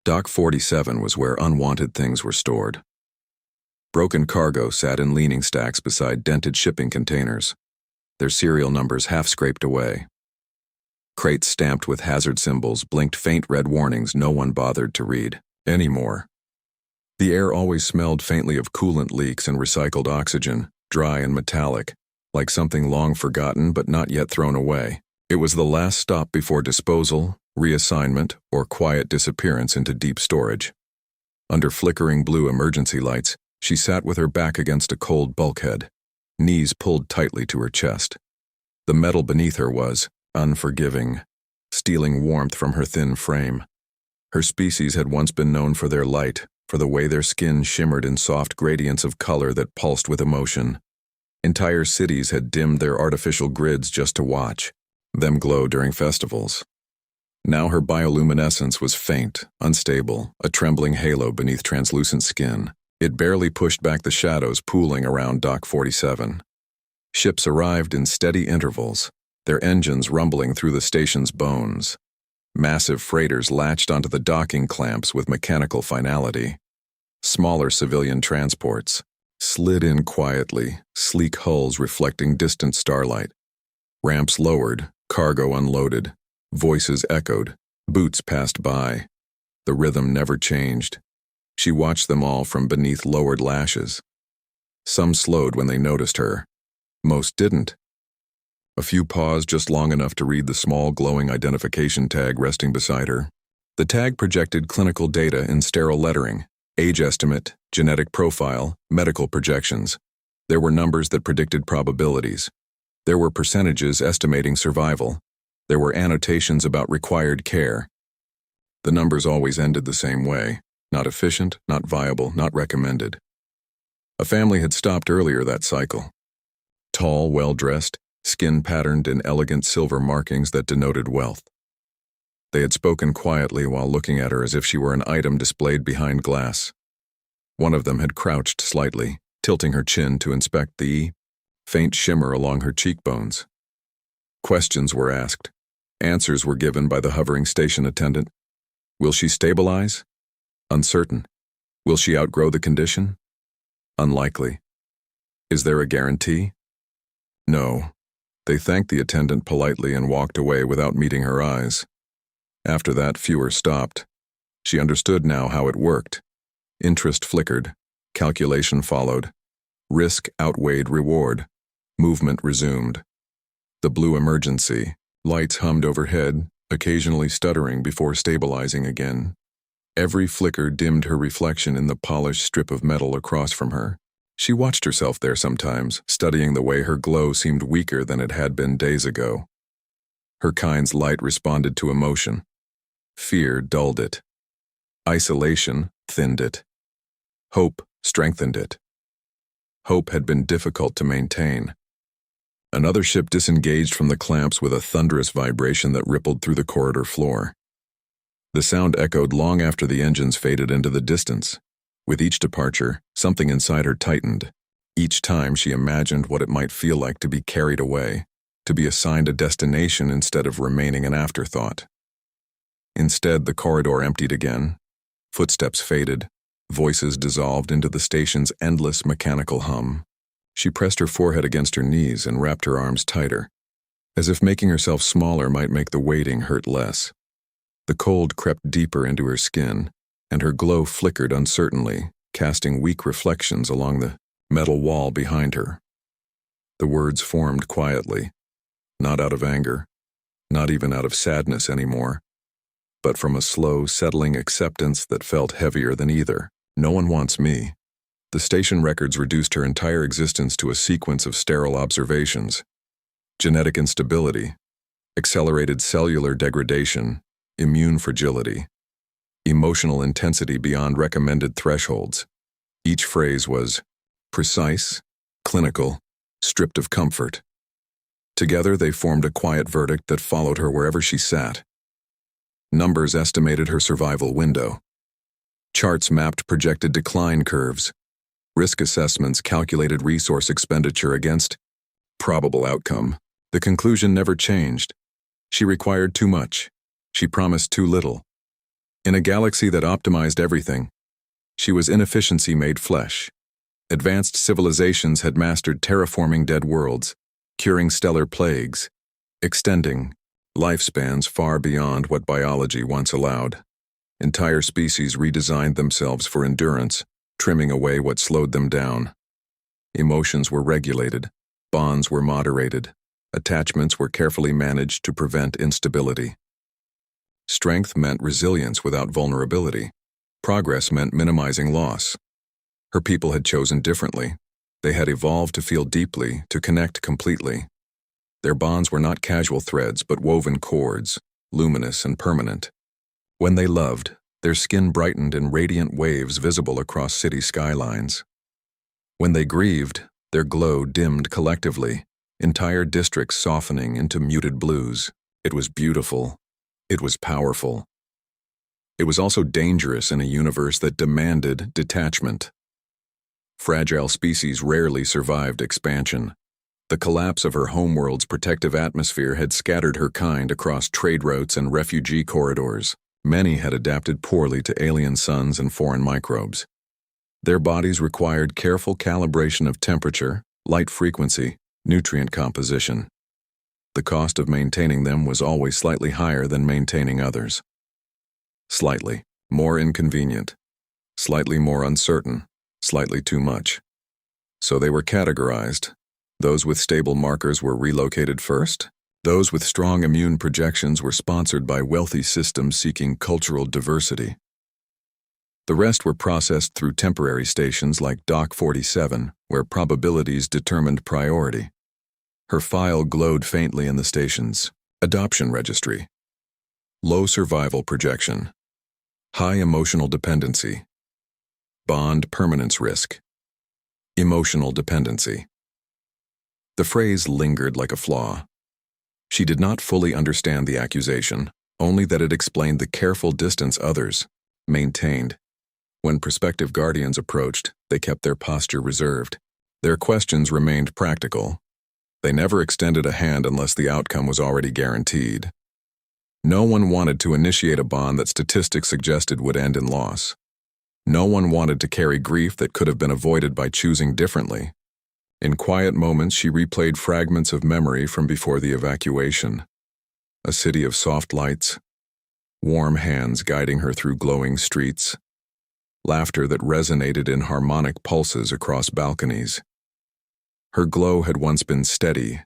Dock 47 was where unwanted things were stored. Broken cargo sat in leaning stacks beside dented shipping containers, their serial numbers half scraped away. Crates stamped with hazard symbols blinked faint red warnings no one bothered to read anymore. The air always smelled faintly of coolant leaks and recycled oxygen, dry and metallic, like something long forgotten but not yet thrown away. It was the last stop before disposal, reassignment, or quiet disappearance into deep storage. Under flickering blue emergency lights, she sat with her back against a cold bulkhead, knees pulled tightly to her chest. The metal beneath her was unforgiving, stealing warmth from her thin frame. Her species had once been known for their light, for the way their skin shimmered in soft gradients of color that pulsed with emotion. Entire cities had dimmed their artificial grids just to watch them glow during festivals. Now her bioluminescence was faint, unstable, a trembling halo beneath translucent skin. It barely pushed back the shadows pooling around Dock 47. Ships arrived in steady intervals, their engines rumbling through the station's bones. Massive freighters latched onto the docking clamps with mechanical finality. Smaller civilian transports slid in quietly, sleek hulls reflecting distant starlight. Ramps lowered, cargo unloaded, voices echoed, boots passed by. The rhythm never changed. She watched them all from beneath lowered lashes. Some slowed when they noticed her. Most didn't. A few paused just long enough to read the small glowing identification tag resting beside her. The tag projected clinical data in sterile lettering, age estimate, genetic profile, medical projections. There were numbers that predicted probabilities. There were percentages estimating survival. There were annotations about required care. The numbers always ended the same way. Not efficient, not viable, not recommended. A family had stopped earlier that cycle. Tall, well-dressed, skin patterned in elegant silver markings that denoted wealth. They had spoken quietly while looking at her as if she were an item displayed behind glass. One of them had crouched slightly, tilting her chin to inspect the faint shimmer along her cheekbones. Questions were asked. Answers were given by the hovering station attendant. Will she stabilize? Uncertain. Will she outgrow the condition? Unlikely. Is there a guarantee? No. They thanked the attendant politely and walked away without meeting her eyes. After that, fewer stopped. She understood now how it worked. Interest flickered. Calculation followed. Risk outweighed reward. Movement resumed. The blue emergency. Lights hummed overhead, occasionally stuttering before stabilizing again. Every flicker dimmed her reflection in the polished strip of metal across from her. She watched herself there sometimes, studying the way her glow seemed weaker than it had been days ago. Her kind's light responded to emotion. Fear dulled it. Isolation thinned it. Hope strengthened it. Hope had been difficult to maintain. Another ship disengaged from the clamps with a thunderous vibration that rippled through the corridor floor. The sound echoed long after the engines faded into the distance. With each departure, something inside her tightened. Each time she imagined what it might feel like to be carried away, to be assigned a destination instead of remaining an afterthought. Instead, the corridor emptied again. Footsteps faded. Voices dissolved into the station's endless mechanical hum. She pressed her forehead against her knees and wrapped her arms tighter, as if making herself smaller might make the waiting hurt less. The cold crept deeper into her skin, and her glow flickered uncertainly, casting weak reflections along the metal wall behind her. The words formed quietly, not out of anger, not even out of sadness anymore, but from a slow, settling acceptance that felt heavier than either. No one wants me. The station records reduced her entire existence to a sequence of sterile observations. Genetic instability, accelerated cellular degradation, immune fragility, emotional intensity beyond recommended thresholds. Each phrase was precise, clinical, stripped of comfort. Together they formed a quiet verdict that followed her wherever she sat. Numbers estimated her survival window. Charts mapped projected decline curves. Risk assessments calculated resource expenditure against probable outcome. The conclusion never changed. She required too much. She promised too little. In a galaxy that optimized everything, she was inefficiency made flesh. Advanced civilizations had mastered terraforming dead worlds, curing stellar plagues, extending lifespans far beyond what biology once allowed. Entire species redesigned themselves for endurance, trimming away what slowed them down. Emotions were regulated, bonds were moderated, attachments were carefully managed to prevent instability. Strength meant resilience without vulnerability. Progress meant minimizing loss. Her people had chosen differently. They had evolved to feel deeply, to connect completely. Their bonds were not casual threads, but woven cords, luminous and permanent. When they loved, their skin brightened in radiant waves visible across city skylines. When they grieved, their glow dimmed collectively, entire districts softening into muted blues. It was beautiful. It was powerful. It was also dangerous in a universe that demanded detachment. Fragile species rarely survived expansion. The collapse of her homeworld's protective atmosphere had scattered her kind across trade routes and refugee corridors. Many had adapted poorly to alien suns and foreign microbes. Their bodies required careful calibration of temperature, light frequency, nutrient composition. The cost of maintaining them was always slightly higher than maintaining others. Slightly more inconvenient, slightly more uncertain, slightly too much. So they were categorized. Those with stable markers were relocated first. Those with strong immune projections were sponsored by wealthy systems seeking cultural diversity. The rest were processed through temporary stations like Dock 47, where probabilities determined priority. Her file glowed faintly in the station's adoption registry. Low survival projection. High emotional dependency. Bond permanence risk. Emotional dependency. The phrase lingered like a flaw. She did not fully understand the accusation, only that it explained the careful distance others maintained. When prospective guardians approached, they kept their posture reserved. Their questions remained practical. They never extended a hand unless the outcome was already guaranteed. No one wanted to initiate a bond that statistics suggested would end in loss. No one wanted to carry grief that could have been avoided by choosing differently. In quiet moments, she replayed fragments of memory from before the evacuation. A city of soft lights, warm hands guiding her through glowing streets, laughter that resonated in harmonic pulses across balconies. Her glow had once been steady,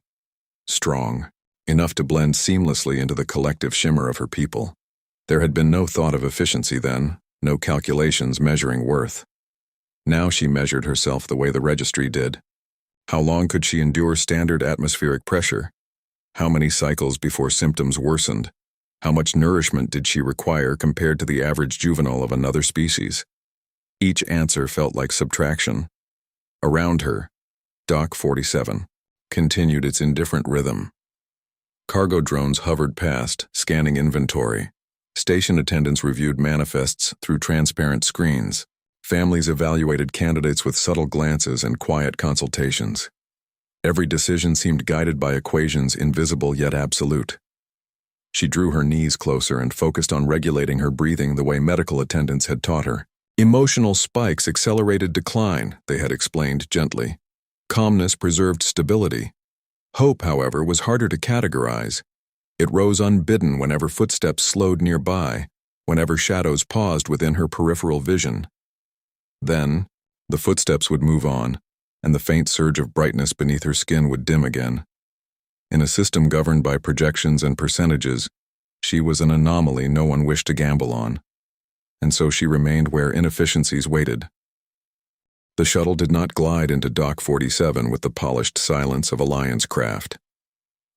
strong, enough to blend seamlessly into the collective shimmer of her people. There had been no thought of efficiency then, no calculations measuring worth. Now she measured herself the way the registry did. How long could she endure standard atmospheric pressure? How many cycles before symptoms worsened? How much nourishment did she require compared to the average juvenile of another species? Each answer felt like subtraction. Around her, Dock 47 continued its indifferent rhythm. Cargo drones hovered past, scanning inventory. Station attendants reviewed manifests through transparent screens. Families evaluated candidates with subtle glances and quiet consultations. Every decision seemed guided by equations invisible yet absolute. She drew her knees closer and focused on regulating her breathing the way medical attendants had taught her. Emotional spikes accelerated decline, they had explained gently. Calmness preserved stability. Hope, however, was harder to categorize. It rose unbidden whenever footsteps slowed nearby, whenever shadows paused within her peripheral vision. Then, the footsteps would move on, and the faint surge of brightness beneath her skin would dim again. In a system governed by projections and percentages, she was an anomaly no one wished to gamble on. And so she remained where inefficiencies waited. The shuttle did not glide into Dock 47 with the polished silence of Alliance craft.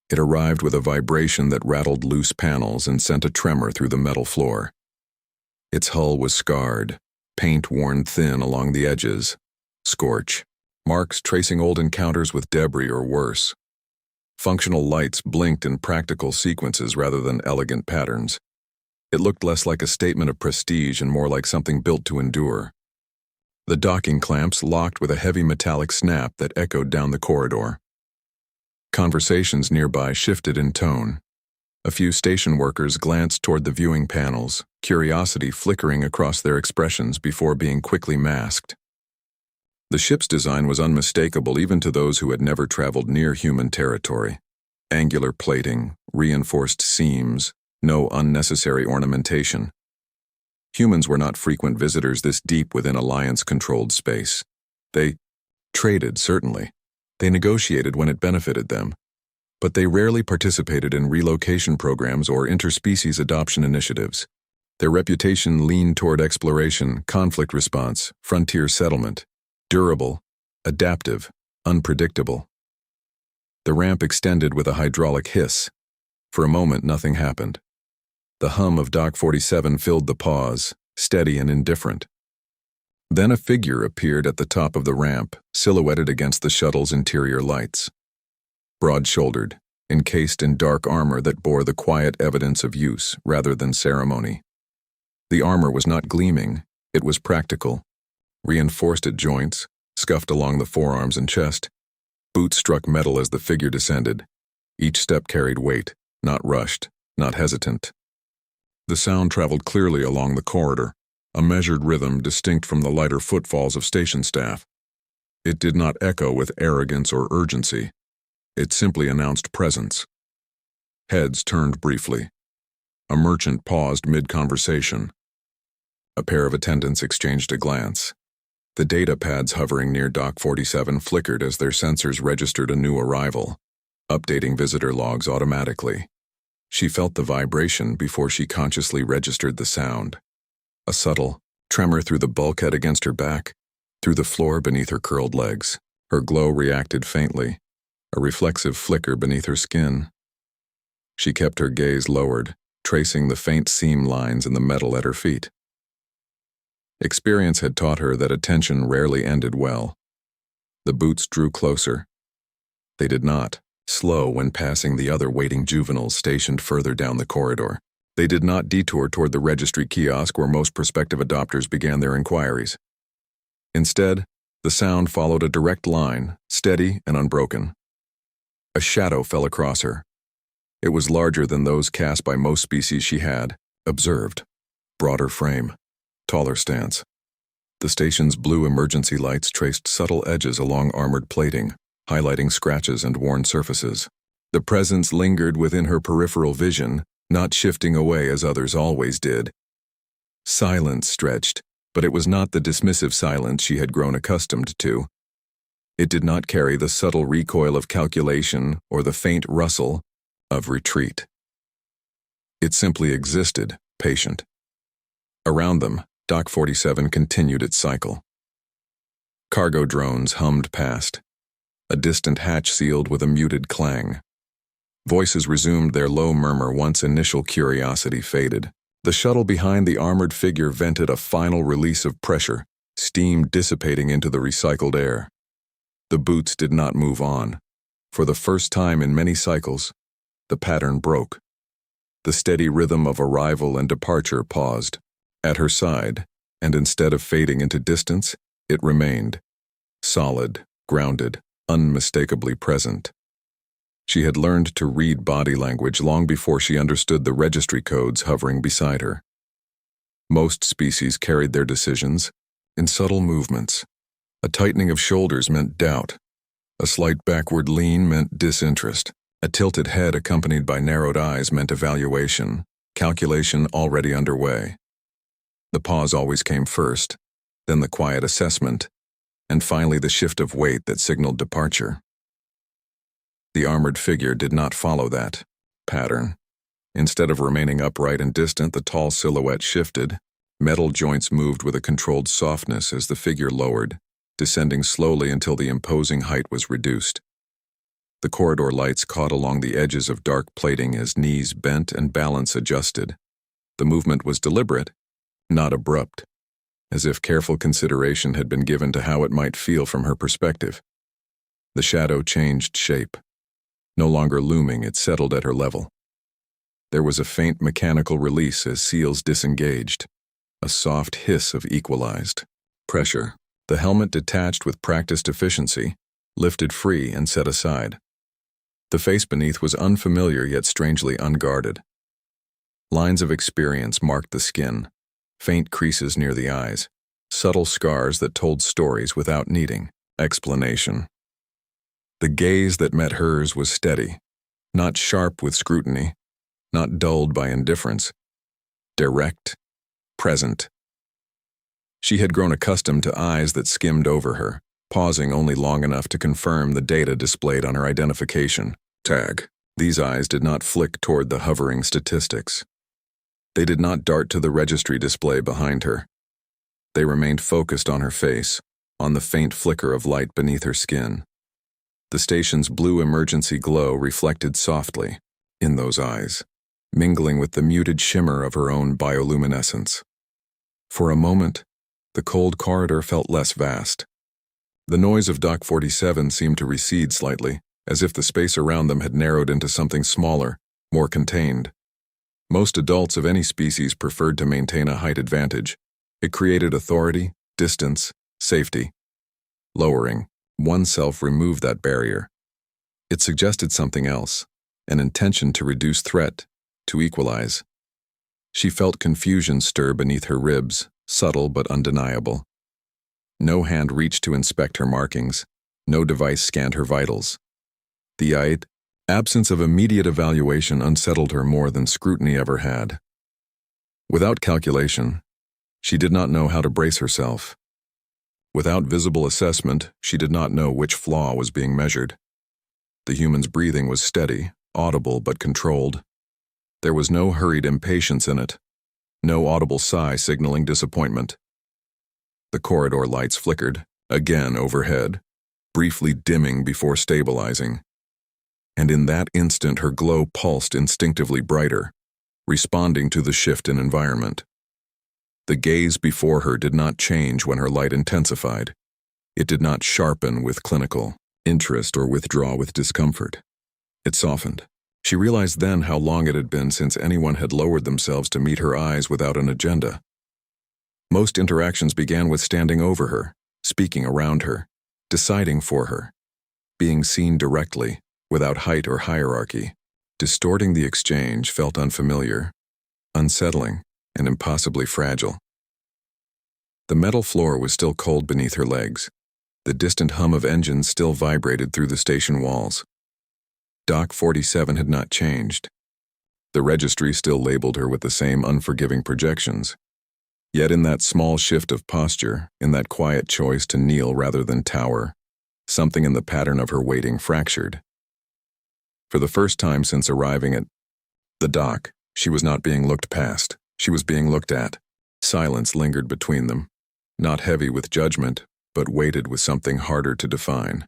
It arrived with a vibration that rattled loose panels and sent a tremor through the metal floor. Its hull was scarred, paint worn thin along the edges, scorch, marks tracing old encounters with debris or worse. Functional lights blinked in practical sequences rather than elegant patterns. It looked less like a statement of prestige and more like something built to endure. The docking clamps locked with a heavy metallic snap that echoed down the corridor. Conversations nearby shifted in tone. A few station workers glanced toward the viewing panels, curiosity flickering across their expressions before being quickly masked. The ship's design was unmistakable even to those who had never traveled near human territory. Angular plating, reinforced seams, no unnecessary ornamentation. Humans were not frequent visitors this deep within Alliance-controlled space. They traded, certainly. They negotiated when it benefited them. But they rarely participated in relocation programs or interspecies adoption initiatives. Their reputation leaned toward exploration, conflict response, frontier settlement. Durable, adaptive, unpredictable. The ramp extended with a hydraulic hiss. For a moment, nothing happened. The hum of Dock 47 filled the pause, steady and indifferent. Then a figure appeared at the top of the ramp, silhouetted against the shuttle's interior lights. Broad-shouldered, encased in dark armor that bore the quiet evidence of use rather than ceremony. The armor was not gleaming, it was practical. Reinforced at joints, scuffed along the forearms and chest. Boots struck metal as the figure descended. Each step carried weight, not rushed, not hesitant. The sound traveled clearly along the corridor, a measured rhythm distinct from the lighter footfalls of station staff. It did not echo with arrogance or urgency. It simply announced presence. Heads turned briefly. A merchant paused mid-conversation. A pair of attendants exchanged a glance. The data pads hovering near Dock 47 flickered as their sensors registered a new arrival, updating visitor logs automatically. She felt the vibration before she consciously registered the sound. A subtle tremor through the bulkhead against her back, through the floor beneath her curled legs. Her glow reacted faintly, a reflexive flicker beneath her skin. She kept her gaze lowered, tracing the faint seam lines in the metal at her feet. Experience had taught her that attention rarely ended well. The boots drew closer. They did not slow when passing the other waiting juveniles stationed further down the corridor. They did not detour toward the registry kiosk where most prospective adopters began their inquiries. Instead, the sound followed a direct line, steady and unbroken. A shadow fell across her. It was larger than those cast by most species she had observed. Broader frame, taller stance. The station's blue emergency lights traced subtle edges along armored plating, highlighting scratches and worn surfaces. The presence lingered within her peripheral vision, not shifting away as others always did. Silence stretched, but it was not the dismissive silence she had grown accustomed to. It did not carry the subtle recoil of calculation or the faint rustle of retreat. It simply existed, patient. Around them, Dock 47 continued its cycle. Cargo drones hummed past. A distant hatch sealed with a muted clang. Voices resumed their low murmur once initial curiosity faded. The shuttle behind the armored figure vented a final release of pressure, steam dissipating into the recycled air. The boots did not move on. For the first time in many cycles, the pattern broke. The steady rhythm of arrival and departure paused. At her side, and instead of fading into distance, it remained. Solid, grounded, unmistakably present. She had learned to read body language long before she understood the registry codes hovering beside her. Most species carried their decisions in subtle movements. A tightening of shoulders meant doubt. A slight backward lean meant disinterest. A tilted head accompanied by narrowed eyes meant evaluation, calculation already underway. The pause always came first, then the quiet assessment, and finally the shift of weight that signaled departure. The armored figure did not follow that pattern. Instead of remaining upright and distant, the tall silhouette shifted. Metal joints moved with a controlled softness as the figure lowered, descending slowly until the imposing height was reduced. The corridor lights caught along the edges of dark plating as knees bent and balance adjusted. The movement was deliberate, not abrupt, as if careful consideration had been given to how it might feel from her perspective. The shadow changed shape. No longer looming, it settled at her level. There was a faint mechanical release as seals disengaged, a soft hiss of equalized pressure. The helmet detached with practiced efficiency, lifted free and set aside. The face beneath was unfamiliar yet strangely unguarded. Lines of experience marked the skin, faint creases near the eyes, subtle scars that told stories without needing explanation. The gaze that met hers was steady, not sharp with scrutiny, not dulled by indifference, direct, present. She had grown accustomed to eyes that skimmed over her, pausing only long enough to confirm the data displayed on her identification tag. These eyes did not flick toward the hovering statistics. They did not dart to the registry display behind her. They remained focused on her face, on the faint flicker of light beneath her skin. The station's blue emergency glow reflected softly in those eyes, mingling with the muted shimmer of her own bioluminescence. For a moment, the cold corridor felt less vast. The noise of Dock 47 seemed to recede slightly, as if the space around them had narrowed into something smaller, more contained. Most adults of any species preferred to maintain a height advantage. It created authority, distance, safety. Lowering oneself removed that barrier. It suggested something else, an intention to reduce threat, to equalize. She felt confusion stir beneath her ribs, subtle but undeniable. No hand reached to inspect her markings. No device scanned her vitals. The absence of immediate evaluation unsettled her more than scrutiny ever had. Without calculation, she did not know how to brace herself. Without visible assessment, she did not know which flaw was being measured. The human's breathing was steady, audible but controlled. There was no hurried impatience in it, no audible sigh signaling disappointment. The corridor lights flickered, again overhead, briefly dimming before stabilizing. And in that instant her glow pulsed instinctively brighter, responding to the shift in environment. The gaze before her did not change when her light intensified. It did not sharpen with clinical interest or withdraw with discomfort. It softened. She realized then how long it had been since anyone had lowered themselves to meet her eyes without an agenda. Most interactions began with standing over her, speaking around her, deciding for her, being seen directly, without height or hierarchy. Distorting the exchange felt unfamiliar, unsettling, and impossibly fragile. The metal floor was still cold beneath her legs. The distant hum of engines still vibrated through the station walls. Dock 47 had not changed. The registry still labeled her with the same unforgiving projections. Yet in that small shift of posture, in that quiet choice to kneel rather than tower, something in the pattern of her waiting fractured. For the first time since arriving at the dock, she was not being looked past. She was being looked at. Silence lingered between them, not heavy with judgment, but weighted with something harder to define.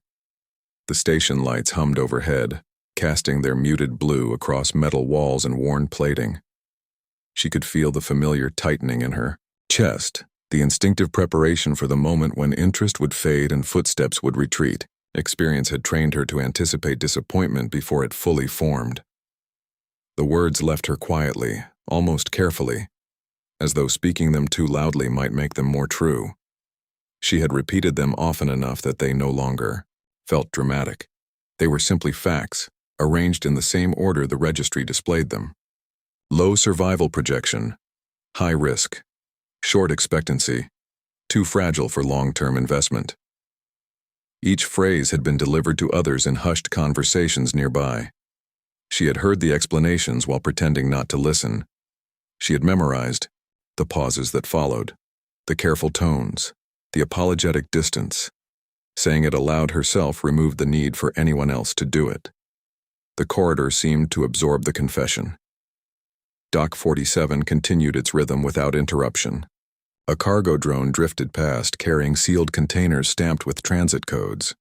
The station lights hummed overhead, casting their muted blue across metal walls and worn plating. She could feel the familiar tightening in her chest, the instinctive preparation for the moment when interest would fade and footsteps would retreat. Experience had trained her to anticipate disappointment before it fully formed. The words left her quietly, almost carefully, as though speaking them too loudly might make them more true. She had repeated them often enough that they no longer felt dramatic. They were simply facts, arranged in the same order the registry displayed them. Low survival projection, high risk, short expectancy, too fragile for long-term investment. Each phrase had been delivered to others in hushed conversations nearby. She had heard the explanations while pretending not to listen. She had memorized the pauses that followed, the careful tones, the apologetic distance. Saying it aloud herself removed the need for anyone else to do it. The corridor seemed to absorb the confession. Dock 47 continued its rhythm without interruption. A cargo drone drifted past carrying sealed containers stamped with transit codes.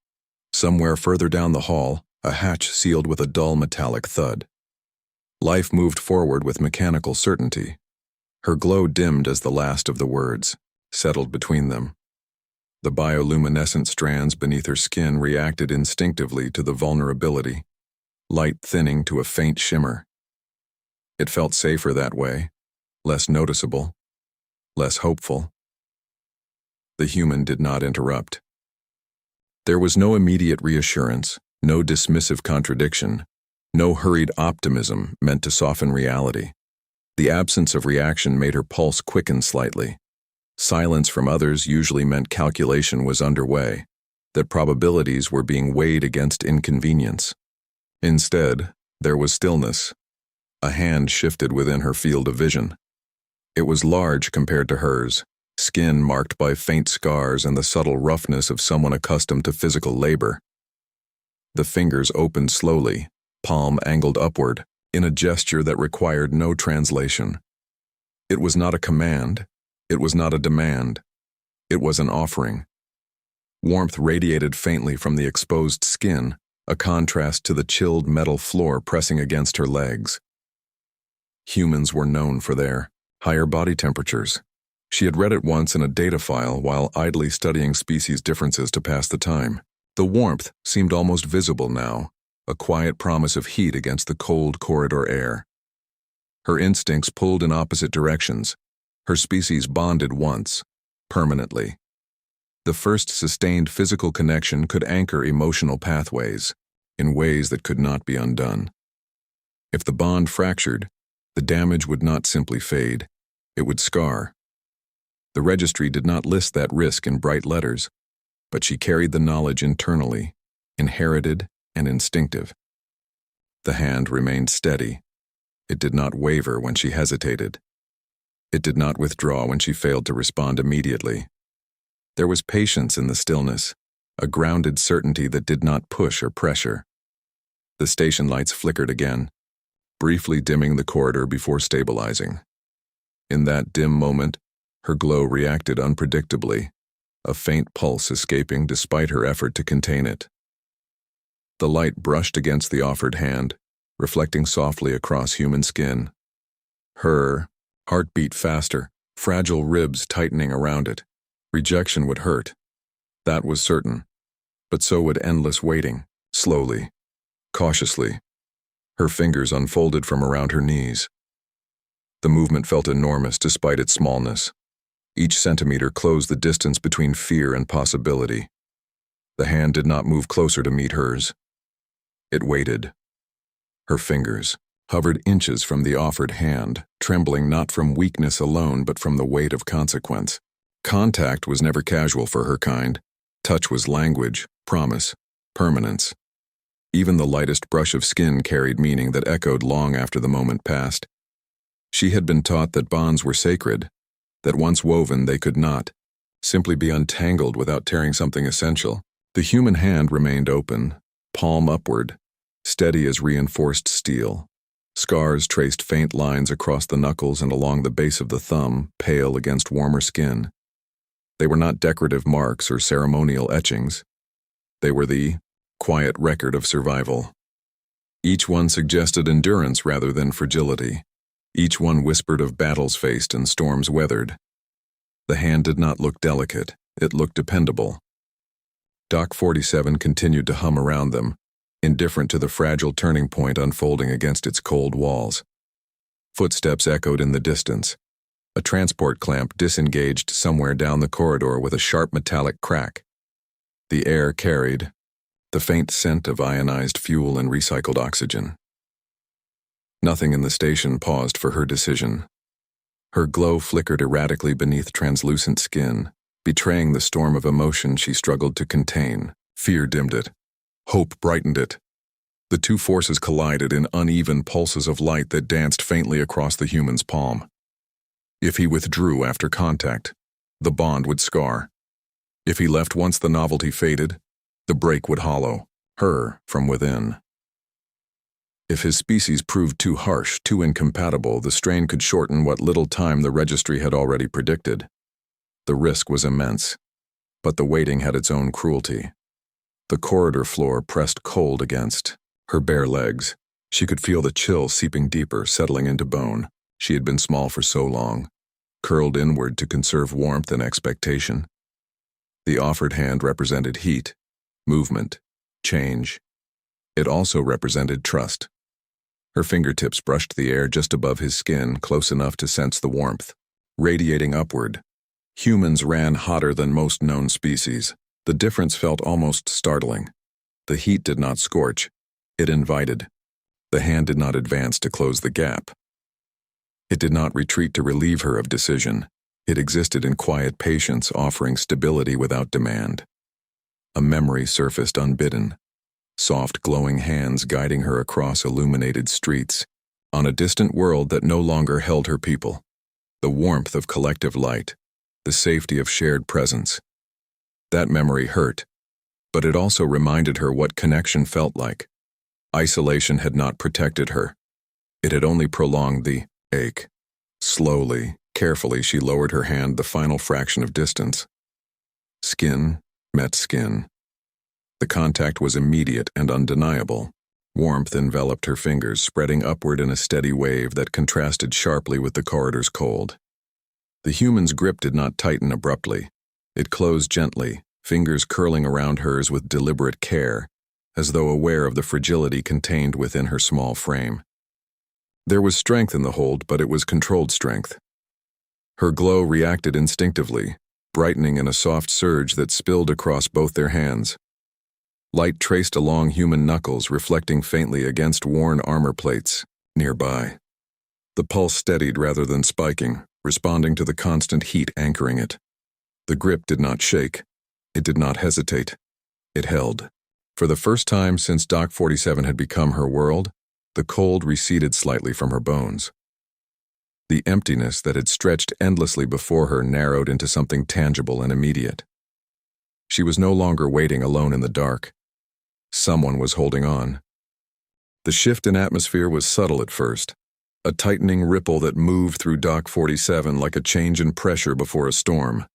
Somewhere further down the hall, a hatch sealed with a dull metallic thud. Life moved forward with mechanical certainty. Her glow dimmed as the last of the words settled between them. The bioluminescent strands beneath her skin reacted instinctively to the vulnerability, light thinning to a faint shimmer. It felt safer that way, less noticeable, less hopeful. The human did not interrupt. There was no immediate reassurance, No dismissive contradiction, no hurried optimism meant to soften reality. The absence of reaction made her pulse quicken slightly. Silence from others usually meant calculation was underway, that probabilities were being weighed against inconvenience. Instead, there was stillness. A hand shifted within her field of vision. It was large compared to hers, skin marked by faint scars and the subtle roughness of someone accustomed to physical labor. The fingers opened slowly, palm angled upward, in a gesture that required no translation. It was not a command. It was not a demand. It was an offering. Warmth radiated faintly from the exposed skin, a contrast to the chilled metal floor pressing against her legs. Humans were known for their higher body temperatures. She had read it once in a data file while idly studying species differences to pass the time. The warmth seemed almost visible now, a quiet promise of heat against the cold corridor air. Her instincts pulled in opposite directions. Her species bonded once, permanently. The first sustained physical connection could anchor emotional pathways, in ways that could not be undone. If the bond fractured, the damage would not simply fade, it would scar. The registry did not list that risk in bright letters, but she carried the knowledge internally, inherited and instinctive. The hand remained steady. It did not waver when she hesitated. It did not withdraw when she failed to respond immediately. There was patience in the stillness, a grounded certainty that did not push or pressure. The station lights flickered again, briefly dimming the corridor before stabilizing. In that dim moment, her glow reacted unpredictably, a faint pulse escaping despite her effort to contain it. The light brushed against the offered hand, reflecting softly across human skin. Her heart beat faster, fragile ribs tightening around it. Rejection would hurt. That was certain. But so would endless waiting, slowly, cautiously. Her fingers unfolded from around her knees. The movement felt enormous despite its smallness. Each centimeter closed the distance between fear and possibility. The hand did not move closer to meet hers. It waited. Her fingers hovered inches from the offered hand, trembling not from weakness alone but from the weight of consequence. Contact was never casual for her kind. Touch was language, promise, permanence. Even the lightest brush of skin carried meaning that echoed long after the moment passed. She had been taught that bonds were sacred, that once woven they could not simply be untangled without tearing something essential. The human hand remained open, palm upward, steady as reinforced steel. Scars traced faint lines across the knuckles and along the base of the thumb, pale against warmer skin. They were not decorative marks or ceremonial etchings. They were the quiet record of survival. Each one suggested endurance rather than fragility. Each one whispered of battles faced and storms weathered. The hand did not look delicate, it looked dependable. Dock 47 continued to hum around them, indifferent to the fragile turning point unfolding against its cold walls. Footsteps echoed in the distance. A transport clamp disengaged somewhere down the corridor with a sharp metallic crack. The air carried the faint scent of ionized fuel and recycled oxygen. Nothing in the station paused for her decision. Her glow flickered erratically beneath translucent skin, betraying the storm of emotion she struggled to contain. Fear dimmed it. Hope brightened it. The two forces collided in uneven pulses of light that danced faintly across the human's palm. If he withdrew after contact, the bond would scar. If he left once the novelty faded, the break would hollow her from within. If his species proved too harsh, too incompatible, the strain could shorten what little time the registry had already predicted. The risk was immense, but the waiting had its own cruelty. The corridor floor pressed cold against her bare legs. She could feel the chill seeping deeper, settling into bone. She had been small for so long, curled inward to conserve warmth and expectation. The offered hand represented heat, movement, change. It also represented trust. Her fingertips brushed the air just above his skin, close enough to sense the warmth, radiating upward. Humans ran hotter than most known species. The difference felt almost startling. The heat did not scorch. It invited. The hand did not advance to close the gap. It did not retreat to relieve her of decision. It existed in quiet patience, offering stability without demand. A memory surfaced unbidden. Soft, glowing hands guiding her across illuminated streets, on a distant world that no longer held her people. The warmth of collective light, the safety of shared presence. That memory hurt, but it also reminded her what connection felt like. Isolation had not protected her. It had only prolonged the ache. Slowly, carefully, she lowered her hand the final fraction of distance. Skin met skin. The contact was immediate and undeniable. Warmth enveloped her fingers, spreading upward in a steady wave that contrasted sharply with the corridor's cold. The human's grip did not tighten abruptly. It closed gently, fingers curling around hers with deliberate care, as though aware of the fragility contained within her small frame. There was strength in the hold, but it was controlled strength. Her glow reacted instinctively, brightening in a soft surge that spilled across both their hands. Light traced along human knuckles, reflecting faintly against worn armor plates nearby. The pulse steadied rather than spiking, responding to the constant heat anchoring it. The grip did not shake. It did not hesitate. It held. For the first time since Dock 47 had become her world, the cold receded slightly from her bones. The emptiness that had stretched endlessly before her narrowed into something tangible and immediate. She was no longer waiting alone in the dark. Someone was holding on. The shift in atmosphere was subtle at first, a tightening ripple that moved through Dock 47 like a change in pressure before a storm.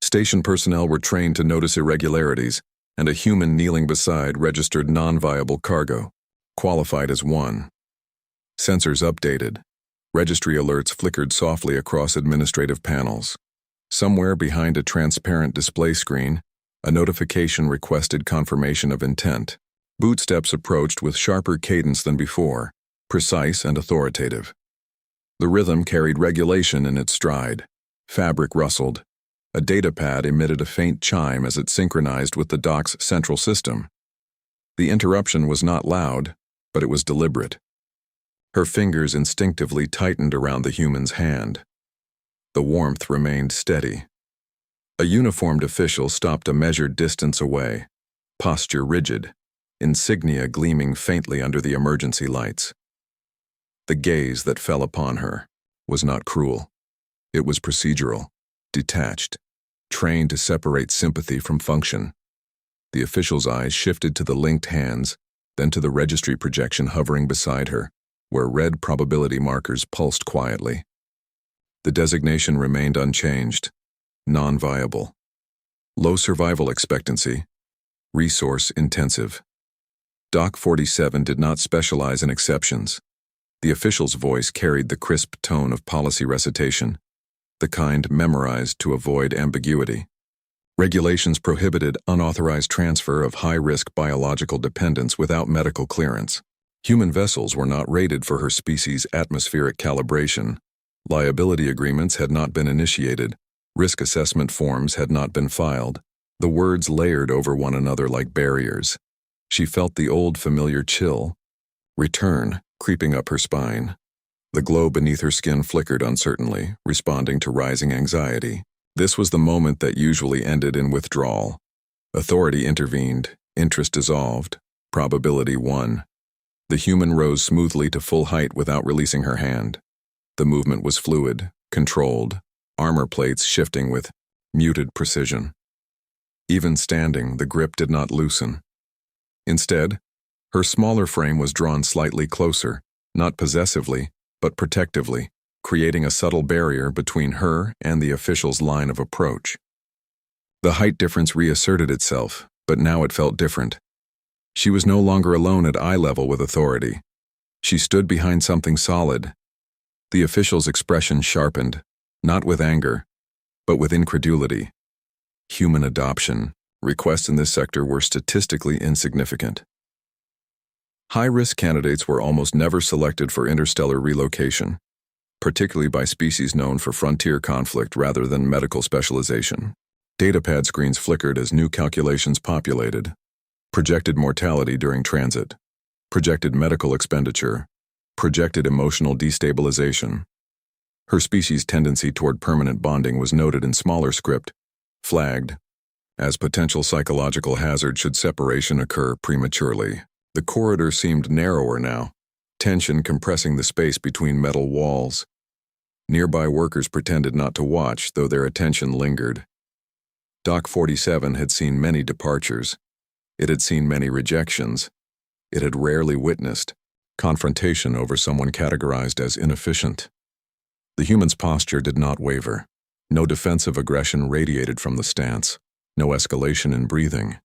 Station personnel were trained to notice irregularities, and a human kneeling beside registered non-viable cargo, qualified as 1. Sensors updated. Registry alerts flickered softly across administrative panels. Somewhere behind a transparent display screen, a notification requested confirmation of intent. Bootsteps approached with sharper cadence than before, precise and authoritative. The rhythm carried regulation in its stride. Fabric rustled. A datapad emitted a faint chime as it synchronized with the dock's central system. The interruption was not loud, but it was deliberate. Her fingers instinctively tightened around the human's hand. The warmth remained steady. A uniformed official stopped a measured distance away, posture rigid, insignia gleaming faintly under the emergency lights. The gaze that fell upon her was not cruel. It was procedural, detached, trained to separate sympathy from function. The official's eyes shifted to the linked hands, then to the registry projection hovering beside her, where red probability markers pulsed quietly. The designation remained unchanged, non-viable. Low survival expectancy, resource-intensive. Dock 47 did not specialize in exceptions. The official's voice carried the crisp tone of policy recitation, the kind memorized to avoid ambiguity. Regulations prohibited unauthorized transfer of high-risk biological dependents without medical clearance. Human vessels were not rated for her species' atmospheric calibration. Liability agreements had not been initiated. Risk assessment forms had not been filed. The words layered over one another like barriers. She felt the old familiar chill, return, creeping up her spine. The glow beneath her skin flickered uncertainly, responding to rising anxiety. This was the moment that usually ended in withdrawal. Authority intervened, interest dissolved, probability won. The human rose smoothly to full height without releasing her hand. The movement was fluid, controlled, armor plates shifting with muted precision. Even standing, the grip did not loosen. Instead, her smaller frame was drawn slightly closer, not possessively, but protectively, creating a subtle barrier between her and the official's line of approach. The height difference reasserted itself, but now it felt different. She was no longer alone at eye level with authority. She stood behind something solid. The official's expression sharpened, not with anger, but with incredulity. Human adoption. Requests in this sector were statistically insignificant. High-risk candidates were almost never selected for interstellar relocation, particularly by species known for frontier conflict rather than medical specialization. Datapad screens flickered as new calculations populated. projected mortality during transit, projected medical expenditure, projected emotional destabilization. Her species' tendency toward permanent bonding was noted in smaller script, flagged, as potential psychological hazard should separation occur prematurely. The corridor seemed narrower now, tension compressing the space between metal walls. Nearby workers pretended not to watch, though their attention lingered. Dock 47 had seen many departures. It had seen many rejections. It had rarely witnessed confrontation over someone categorized as inefficient. The human's posture did not waver. No defensive aggression radiated from the stance. No escalation in breathing.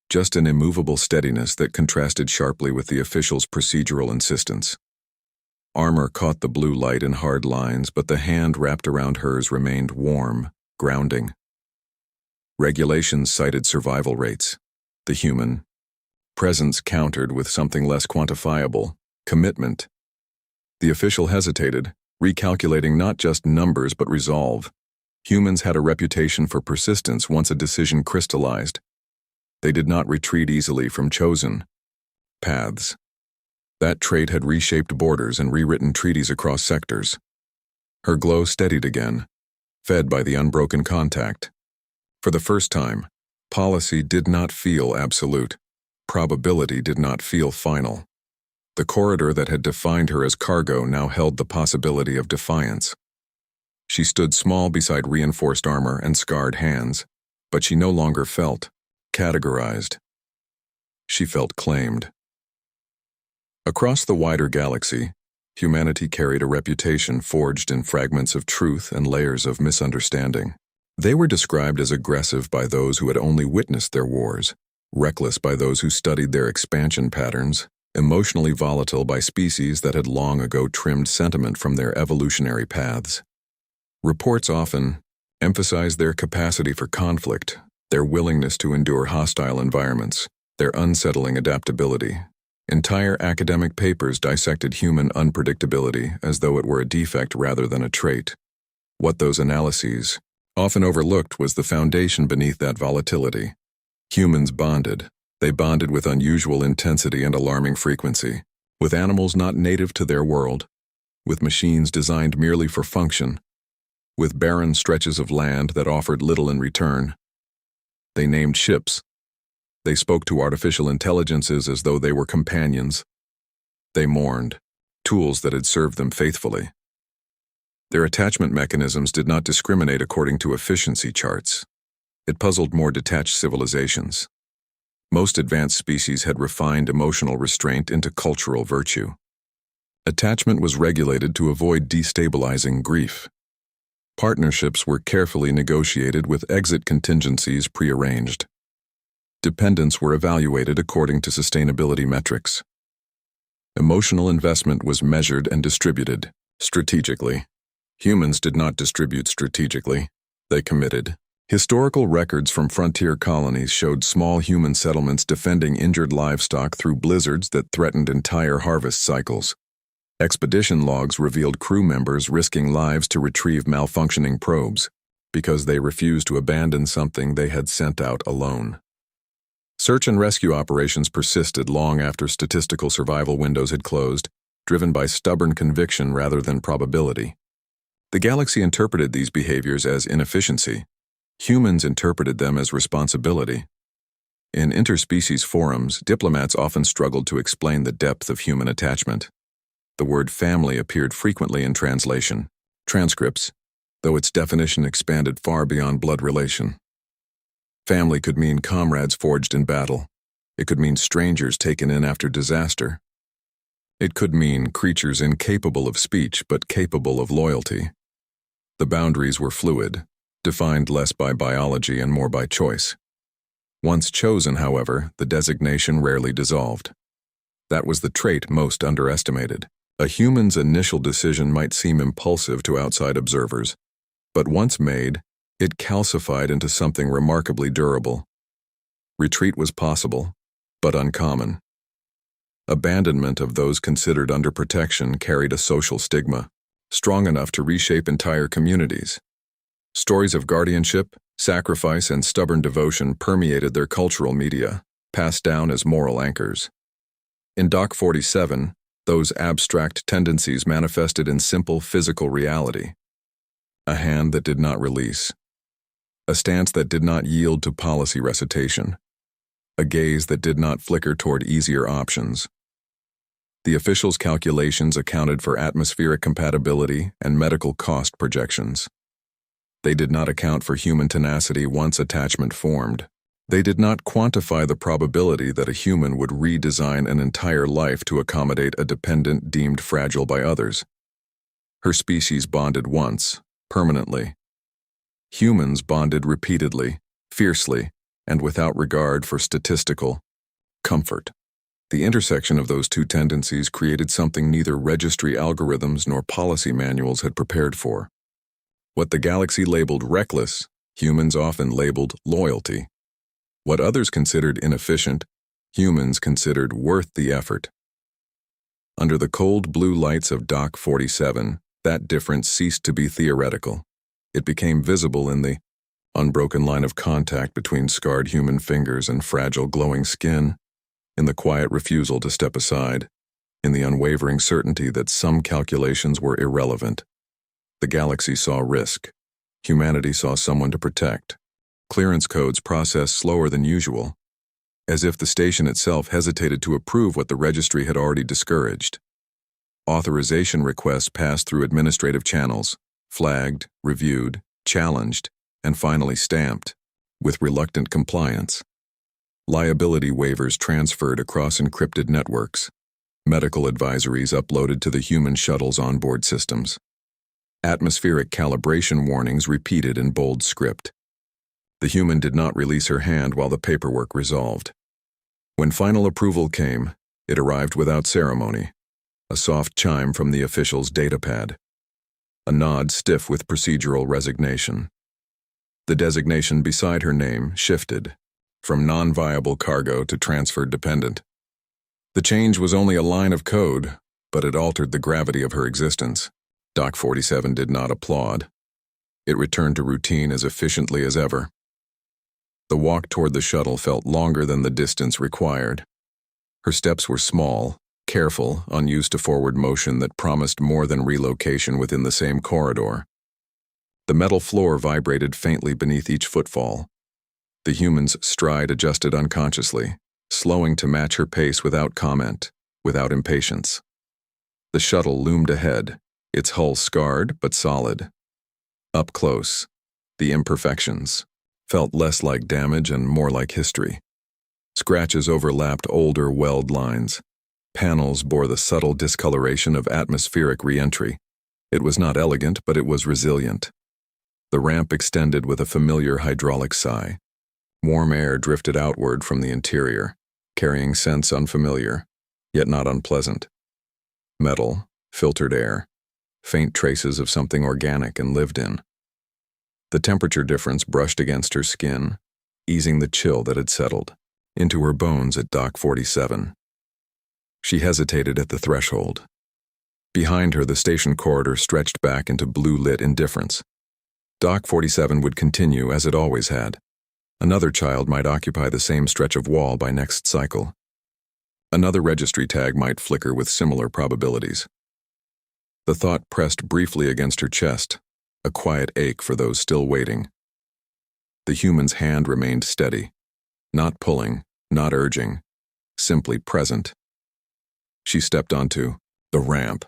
Just an immovable steadiness that contrasted sharply with the official's procedural insistence. Armor caught the blue light in hard lines, but the hand wrapped around hers remained warm, grounding. Regulations cited survival rates. The human presence countered with something less quantifiable: commitment. The official hesitated, recalculating not just numbers but resolve. Humans had a reputation for persistence once a decision crystallized. They did not retreat easily from chosen paths. That trait had reshaped borders and rewritten treaties across sectors. Her glow steadied again, fed by the unbroken contact. For the first time, policy did not feel absolute. Probability did not feel final. The corridor that had defined her as cargo now held the possibility of defiance. She stood small beside reinforced armor and scarred hands, but she no longer felt categorized. She felt claimed. Across the wider galaxy, humanity carried a reputation forged in fragments of truth and layers of misunderstanding. They were described as aggressive by those who had only witnessed their wars, reckless by those who studied their expansion patterns, emotionally volatile by species that had long ago trimmed sentiment from their evolutionary paths. Reports often emphasized their capacity for conflict, their willingness to endure hostile environments, their unsettling adaptability. Entire academic papers dissected human unpredictability as though it were a defect rather than a trait. What those analyses often overlooked was the foundation beneath that volatility. Humans bonded. They bonded with unusual intensity and alarming frequency, with animals not native to their world, with machines designed merely for function, with barren stretches of land that offered little in return. They named ships. They spoke to artificial intelligences as though they were companions. They mourned, tools that had served them faithfully. Their attachment mechanisms did not discriminate according to efficiency charts. It puzzled more detached civilizations. Most advanced species had refined emotional restraint into cultural virtue. Attachment was regulated to avoid destabilizing grief. Partnerships were carefully negotiated with exit contingencies prearranged. Dependents were evaluated according to sustainability metrics. Emotional investment was measured and distributed strategically. Humans did not distribute strategically. They committed. Historical records from frontier colonies showed small human settlements defending injured livestock through blizzards that threatened entire harvest cycles. Expedition logs revealed crew members risking lives to retrieve malfunctioning probes because they refused to abandon something they had sent out alone. Search and rescue operations persisted long after statistical survival windows had closed, driven by stubborn conviction rather than probability. The galaxy interpreted these behaviors as inefficiency. Humans interpreted them as responsibility. In interspecies forums, diplomats often struggled to explain the depth of human attachment. The word family appeared frequently in translation, transcripts, though its definition expanded far beyond blood relation. Family could mean comrades forged in battle. It could mean strangers taken in after disaster. It could mean creatures incapable of speech but capable of loyalty. The boundaries were fluid, defined less by biology and more by choice. Once chosen, however, the designation rarely dissolved. That was the trait most underestimated. A human's initial decision might seem impulsive to outside observers, but once made, it calcified into something remarkably durable. Retreat was possible, but uncommon. Abandonment of those considered under protection carried a social stigma, strong enough to reshape entire communities. Stories of guardianship, sacrifice, and stubborn devotion permeated their cultural media, passed down as moral anchors. In Doc 47, those abstract tendencies manifested in simple physical reality. A hand that did not release. A stance that did not yield to policy recitation. A gaze that did not flicker toward easier options. The officials' calculations accounted for atmospheric compatibility and medical cost projections. They did not account for human tenacity once attachment formed. They did not quantify the probability that a human would redesign an entire life to accommodate a dependent deemed fragile by others. Her species bonded once, permanently. Humans bonded repeatedly, fiercely, and without regard for statistical comfort. The intersection of those two tendencies created something neither registry algorithms nor policy manuals had prepared for. What the galaxy labeled reckless, humans often labeled loyalty. What others considered inefficient, humans considered worth the effort. Under the cold blue lights of Doc 47, that difference ceased to be theoretical. It became visible in the unbroken line of contact between scarred human fingers and fragile glowing skin, in the quiet refusal to step aside, in the unwavering certainty that some calculations were irrelevant. The galaxy saw risk. Humanity saw someone to protect. Clearance codes processed slower than usual, as if the station itself hesitated to approve what the registry had already discouraged. Authorization requests passed through administrative channels, flagged, reviewed, challenged, and finally stamped, with reluctant compliance. Liability waivers transferred across encrypted networks. Medical advisories uploaded to the human shuttle's onboard systems. Atmospheric calibration warnings repeated in bold script. The human did not release her hand while the paperwork resolved. When final approval came, it arrived without ceremony. A soft chime from the official's datapad. A nod stiff with procedural resignation. The designation beside her name shifted, from non-viable cargo to transferred dependent. The change was only a line of code, but it altered the gravity of her existence. Doc 47 did not applaud. It returned to routine as efficiently as ever. The walk toward the shuttle felt longer than the distance required. Her steps were small, careful, unused to forward motion that promised more than relocation within the same corridor. The metal floor vibrated faintly beneath each footfall. The human's stride adjusted unconsciously, slowing to match her pace without comment, without impatience. The shuttle loomed ahead, its hull scarred but solid. Up close, the imperfections felt less like damage and more like history. Scratches overlapped older weld lines. Panels bore the subtle discoloration of atmospheric re-entry. It was not elegant, but it was resilient. The ramp extended with a familiar hydraulic sigh. Warm air drifted outward from the interior, carrying scents unfamiliar, yet not unpleasant. Metal, filtered air, faint traces of something organic and lived in. The temperature difference brushed against her skin, easing the chill that had settled into her bones at Dock 47. She hesitated at the threshold. Behind her, the station corridor stretched back into blue-lit indifference. Dock 47 would continue as it always had. Another child might occupy the same stretch of wall by next cycle. Another registry tag might flicker with similar probabilities. The thought pressed briefly against her chest, a quiet ache for those still waiting. The human's hand remained steady, not pulling, not urging, simply present. She stepped onto the ramp.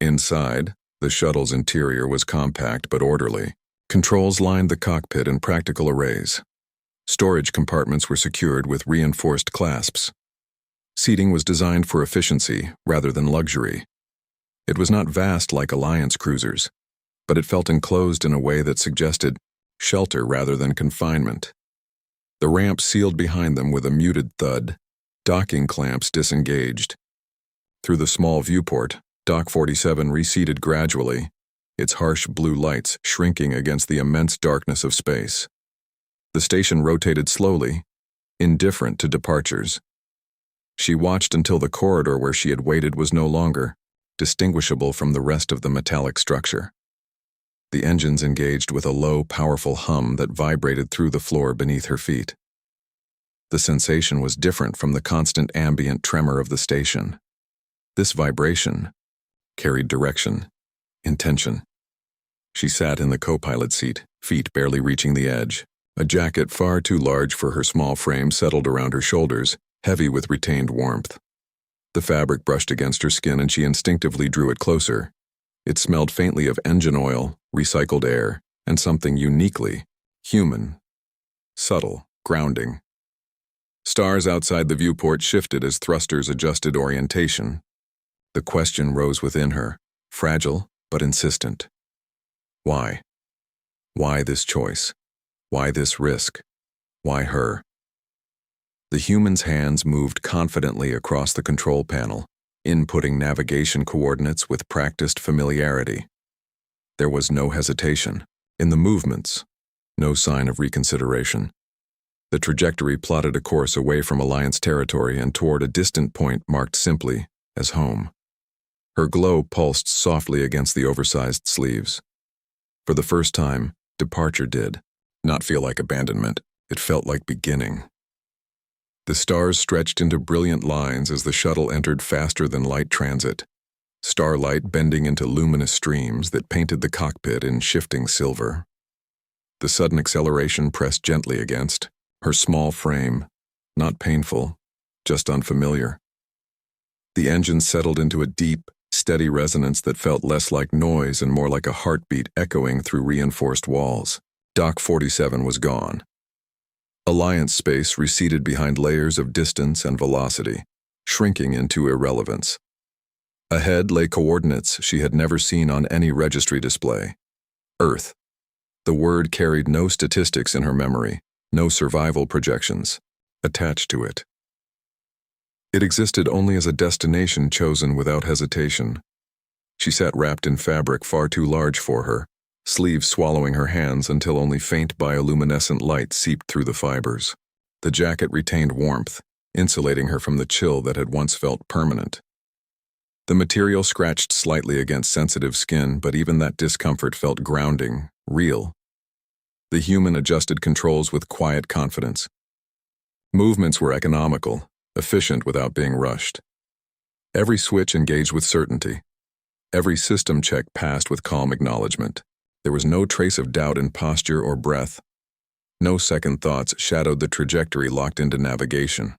Inside, the shuttle's interior was compact but orderly. Controls lined the cockpit in practical arrays. Storage compartments were secured with reinforced clasps. Seating was designed for efficiency rather than luxury. It was not vast like Alliance cruisers, but it felt enclosed in a way that suggested shelter rather than confinement. The ramp sealed behind them with a muted thud. Docking clamps disengaged. Through the small viewport, Dock 47 receded gradually, its harsh blue lights shrinking against the immense darkness of space. The station rotated slowly, indifferent to departures. She watched until the corridor where she had waited was no longer distinguishable from the rest of the metallic structure. The engines engaged with a low, powerful hum that vibrated through the floor beneath her feet. The sensation was different from the constant ambient tremor of the station. This vibration carried direction, intention. She sat in the co-pilot seat, feet barely reaching the edge. A jacket far too large for her small frame settled around her shoulders, heavy with retained warmth. The fabric brushed against her skin and she instinctively drew it closer. It smelled faintly of engine oil, recycled air, and something uniquely human. Subtle, grounding. Stars outside the viewport shifted as thrusters adjusted orientation. The question rose within her, fragile but insistent. Why? Why this choice? Why this risk? Why her? The human's hands moved confidently across the control panel, inputting navigation coordinates with practiced familiarity. There was no hesitation. In the movements, no sign of reconsideration. The trajectory plotted a course away from Alliance territory and toward a distant point marked simply as home. Her glow pulsed softly against the oversized sleeves. For the first time, departure did not feel like abandonment. It felt like beginning. The stars stretched into brilliant lines as the shuttle entered faster-than-light transit, starlight bending into luminous streams that painted the cockpit in shifting silver. The sudden acceleration pressed gently against her small frame, not painful, just unfamiliar. The engine settled into a deep, steady resonance that felt less like noise and more like a heartbeat echoing through reinforced walls. Dock 47 was gone. Alliance space receded behind layers of distance and velocity, shrinking into irrelevance. Ahead lay coordinates she had never seen on any registry display. Earth. The word carried no statistics in her memory, no survival projections attached to it. It existed only as a destination chosen without hesitation. She sat wrapped in fabric far too large for her, sleeves swallowing her hands until only faint bioluminescent light seeped through the fibers. The jacket retained warmth, insulating her from the chill that had once felt permanent. The material scratched slightly against sensitive skin, but even that discomfort felt grounding, real. The human adjusted controls with quiet confidence. Movements were economical, efficient without being rushed. Every switch engaged with certainty. Every system check passed with calm acknowledgement. There was no trace of doubt in posture or breath. No second thoughts shadowed the trajectory locked into navigation.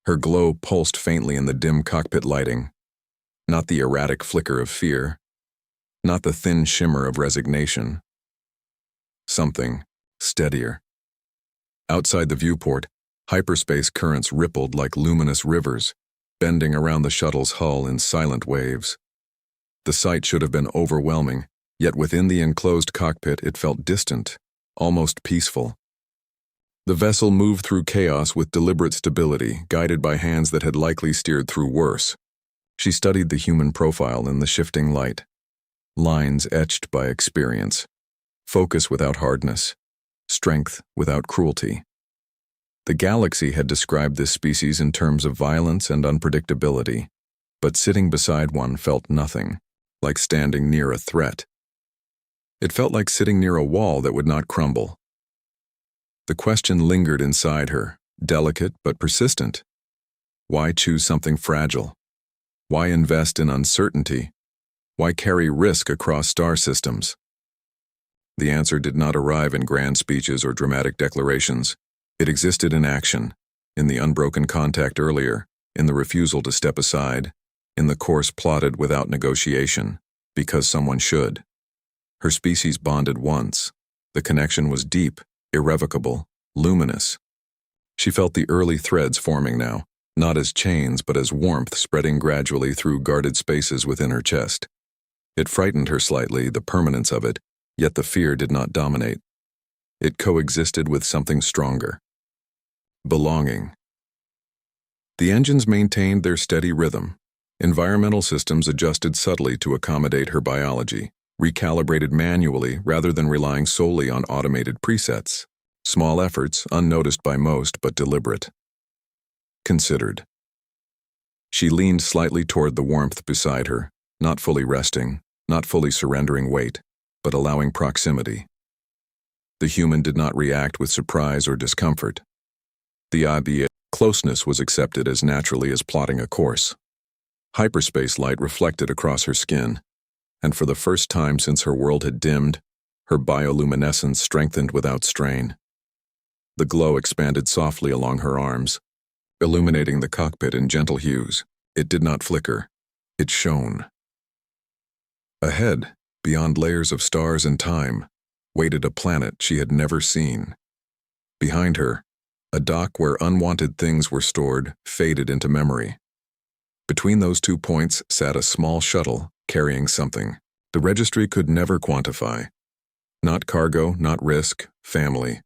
Her glow pulsed faintly in the dim cockpit lighting. Not the erratic flicker of fear. Not the thin shimmer of resignation. Something steadier. Outside the viewport, hyperspace currents rippled like luminous rivers, bending around the shuttle's hull in silent waves. The sight should have been overwhelming, yet within the enclosed cockpit it felt distant, almost peaceful. The vessel moved through chaos with deliberate stability, guided by hands that had likely steered through worse. She studied the human profile in the shifting light. Lines etched by experience. Focus without hardness. Strength without cruelty. The galaxy had described this species in terms of violence and unpredictability, but sitting beside one felt nothing, like standing near a threat. It felt like sitting near a wall that would not crumble. The question lingered inside her, delicate but persistent. Why choose something fragile? Why invest in uncertainty? Why carry risk across star systems? The answer did not arrive in grand speeches or dramatic declarations. It existed in action, in the unbroken contact earlier, in the refusal to step aside, in the course plotted without negotiation, because someone should. Her species bonded once. The connection was deep, irrevocable, luminous. She felt the early threads forming now, not as chains but as warmth spreading gradually through guarded spaces within her chest. It frightened her slightly, the permanence of it, yet the fear did not dominate. It coexisted with something stronger. Belonging. The engines maintained their steady rhythm. Environmental systems adjusted subtly to accommodate her biology, recalibrated manually rather than relying solely on automated presets. Small efforts, unnoticed by most but deliberate. Considered. She leaned slightly toward the warmth beside her, not fully resting, not fully surrendering weight, but allowing proximity. The human did not react with surprise or discomfort. The idea closeness was accepted as naturally as plotting a course. Hyperspace light reflected across her skin, and for the first time since her world had dimmed, her bioluminescence strengthened without strain. The glow expanded softly along her arms, illuminating the cockpit in gentle hues. It did not flicker. It shone. Ahead, beyond layers of stars and time, waited a planet she had never seen. Behind her, a dock where unwanted things were stored faded into memory. Between those 2 points sat a small shuttle carrying something the registry could never quantify. Not cargo, not risk, family.